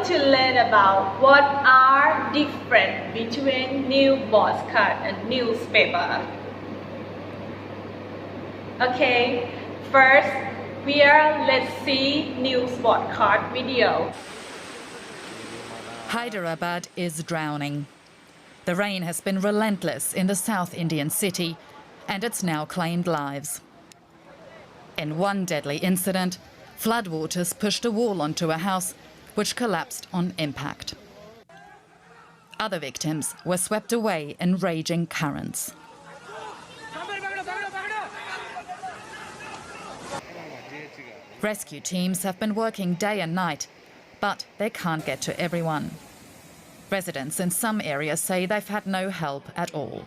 to learn about what are different between news broadcast and newspaper. Okay, first let's see news broadcast video. Hyderabad is drowning. The rain has been relentless in the South Indian city, and it's now claimed lives. In one deadly incident, floodwaters pushed a wall onto a house, which collapsed on impact. Other victims were swept away in raging currents. Rescue teams have been working day and night, but they can't get to everyone. Residents in some areas say they've had no help at all.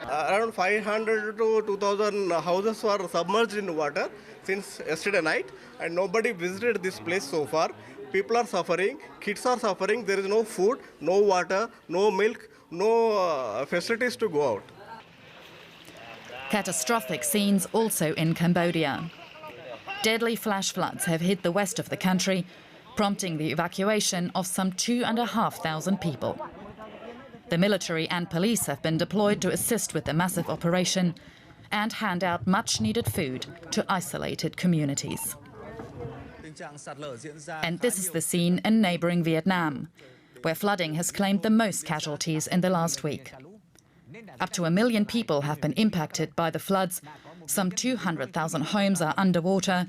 Around 500 to 2,000 houses were submerged in water since yesterday night, and nobody visited this place so far. People are suffering, kids are suffering, there is no food, no water, no milk, no facilities to go out. Catastrophic scenes also in Cambodia. Deadly flash floods have hit the west of the country, prompting the evacuation of some 2,500 people. The military and police have been deployed to assist with the massive operation and hand out much-needed food to isolated communities. And this is the scene in neighbouring Vietnam, where flooding has claimed the most casualties in the last week. Up to 1 million people have been impacted by the floods, some 200,000 homes are underwater,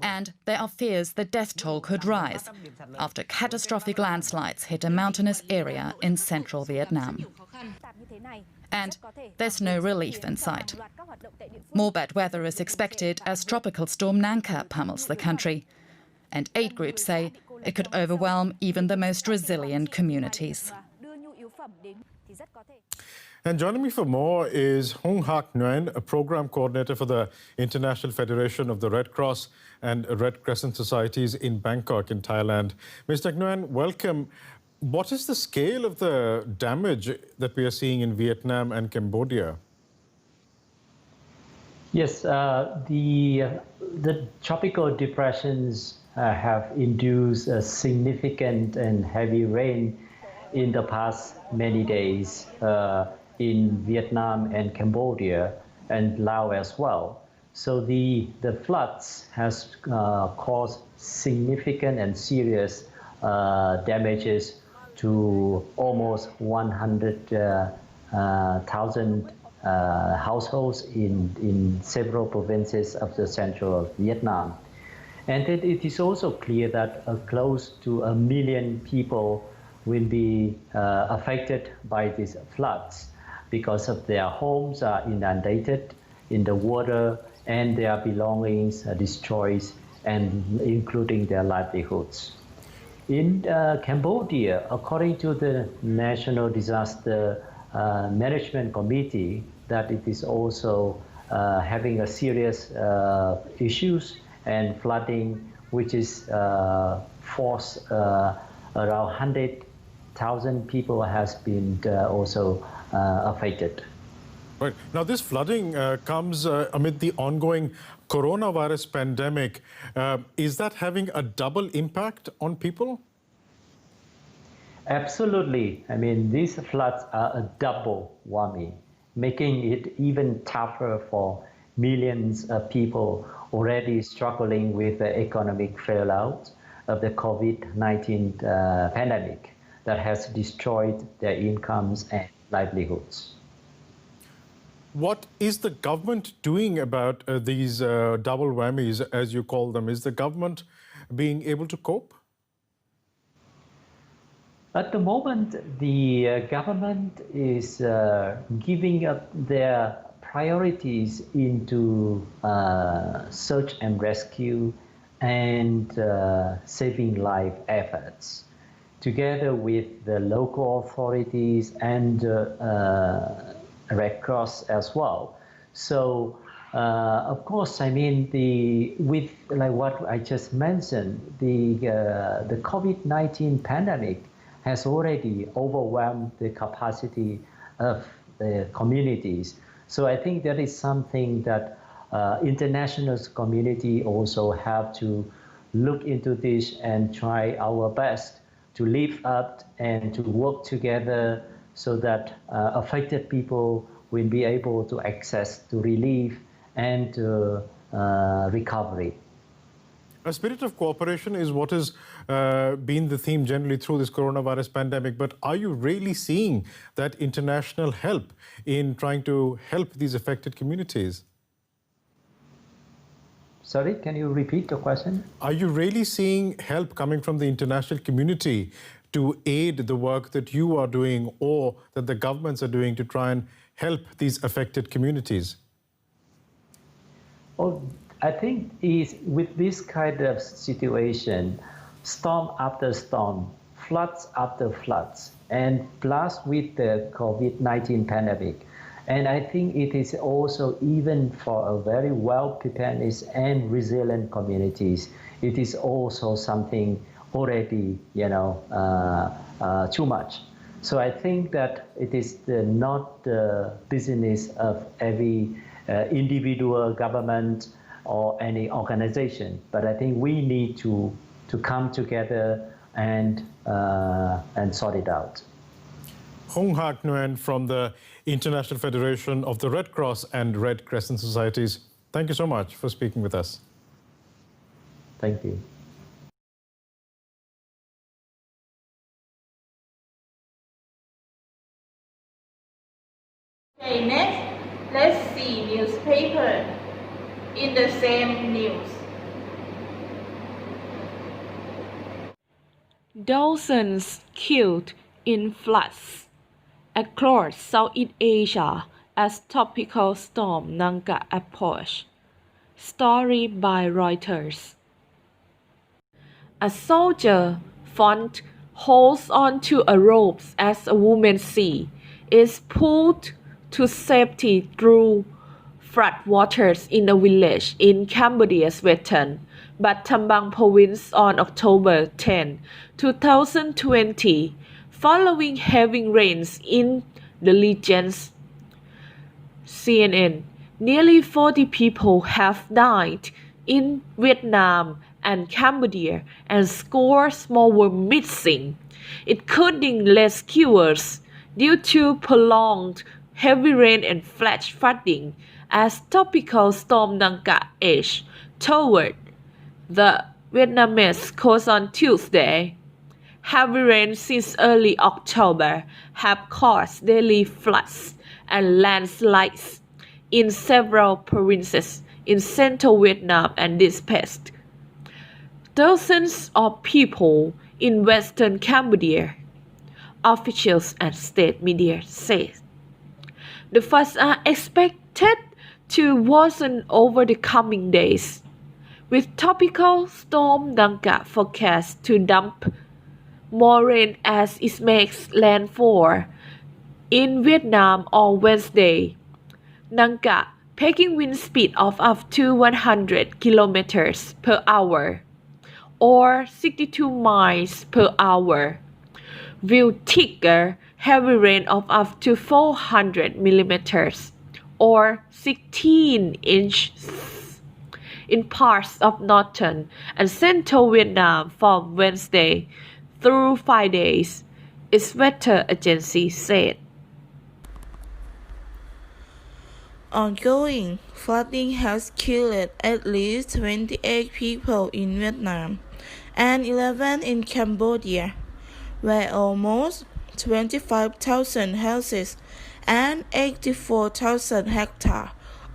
and there are fears the death toll could rise after catastrophic landslides hit a mountainous area in central Vietnam. And there's no relief in sight. More bad weather is expected as Tropical Storm Nangka pummels the country, and aid groups say it could overwhelm even the most resilient communities. And joining me for more is Hong Hak Nguyen, a program coordinator for the International Federation of the Red Cross and Red Crescent Societies in Bangkok in Thailand. Mr. Nguyen, welcome. What is the scale of the damage that we are seeing in Vietnam and Cambodia? Yes, the tropical depressions have induced a significant and heavy rain in the past many days in Vietnam and Cambodia and Laos as well. So the floods has caused significant and serious damages to almost 100,000 households in several provinces of the central Vietnam. And it is also clear that close to 1 million people will be affected by these floods because of their homes are inundated in the water and their belongings are destroyed, and including their livelihoods. In Cambodia, according to the National Disaster Management Committee, that it is also having a serious issues and flooding, which is forced around 100,000 people has been also affected. Right. Now, this flooding comes amid the ongoing coronavirus pandemic. Is that having a double impact on people? Absolutely. I mean, these floods are a double whammy, making it even tougher for millions of people already struggling with the economic fallout of the COVID-19 pandemic that has destroyed their incomes and livelihoods. What is the government doing about these double whammies, as you call them? Is the government being able to cope? At the moment, the government is giving up their priorities into search and rescue and saving life efforts, together with the local authorities and Red Cross as well. So, of course, I mean, with like what I just mentioned, the COVID-19 pandemic has already overwhelmed the capacity of the communities. So I think that is something that international community also have to look into this and try our best to live up and to work together so that affected people will be able to access to relief and recovery. A spirit of cooperation is what has been the theme generally through this coronavirus pandemic. But are you really seeing that international help in trying to help these affected communities? Sorry, can you repeat the question? Are you really seeing help coming from the international community to aid the work that you are doing or that the governments are doing to try and help these affected communities? Oh, I think is with this kind of situation, storm after storm, floods after floods, and plus with the COVID-19 pandemic. And I think it is also even for a very well-prepared and resilient communities, it is also something already, too much. So I think that it is not the business of every individual government or any organization, but I think we need to come together and sort it out. Hong Hak Nguyen from the International Federation of the Red Cross and Red Crescent Societies, thank you so much for speaking with us. Thank you. Okay, next, let's see newspaper in the same news. Dozens killed in floods across Southeast Asia as tropical storm Nangka approach. Story by Reuters. A soldier font holds on to a rope as a woman sea is pulled to safety through flood waters in a village in Cambodia's western Battambang province on October 10, 2020, following heavy rains in the regions. CNN. Nearly 40 people have died in Vietnam and Cambodia, and scores more were missing, including rescuers, due to prolonged heavy rain and flash flooding as tropical storm Nangka edged toward the Vietnamese coast on Tuesday. Heavy rain since early October have caused daily floods and landslides in several provinces in central Vietnam and displaced dozens of people in western Cambodia, officials and state media say. The floods are expected to worsen over the coming days, with tropical storm Nangka forecast to dump more rain as it makes landfall in Vietnam on Wednesday. Nangka, packing wind speed of up to 100 kilometers per hour or 62 miles per hour, will trigger heavy rain of up to 400 millimeters or 16 inches in parts of northern and central Vietnam from Wednesday through Fridays, its weather agency said. Ongoing flooding has killed at least 28 people in Vietnam and 11 in Cambodia, where almost 25,000 houses and 84,000 hectares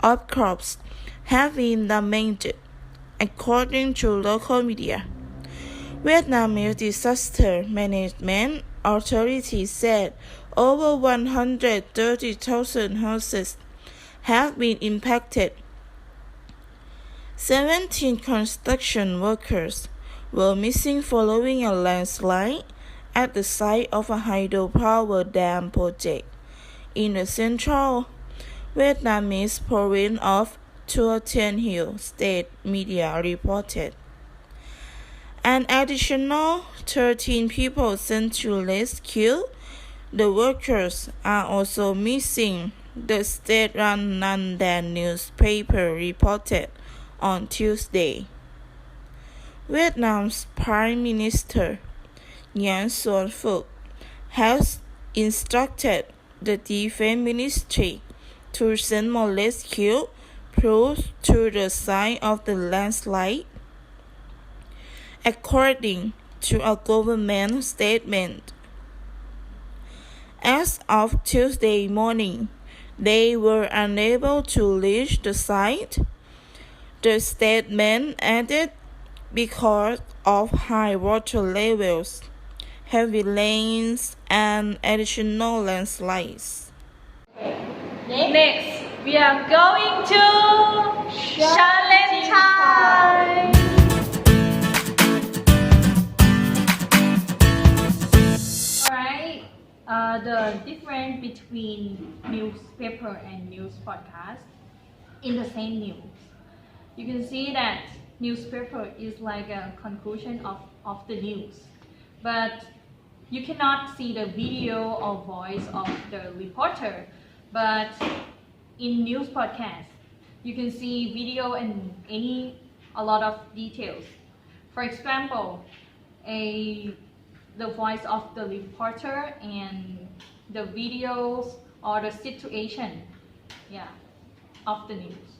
of crops have been damaged, according to local media. Vietnamese disaster management authorities said over 130,000 houses have been impacted. 17 construction workers were missing following a landslide at the site of a hydropower dam project in the central Vietnamese province of Thu Thien Hill, state media reported. An additional 13 people sent to rescue the workers are also missing, the state-run Nan Dan newspaper reported on Tuesday. Vietnam's Prime Minister Nguyen Xuan Phuc has instructed the Defense Ministry to send more rescue crews to the site of the landslide. According to a government statement, as of Tuesday morning, they were unable to reach the site. The statement added because of high water levels, heavy rains, and additional landslides. Next, we are going to challenge time. Alright, the difference between newspaper and news podcast in the same news. You can see that newspaper is like a conclusion of the news, but you cannot see the video or voice of the reporter. But in news podcast, you can see video and a lot of details. For example, the voice of the reporter and the videos or the situation, of the news.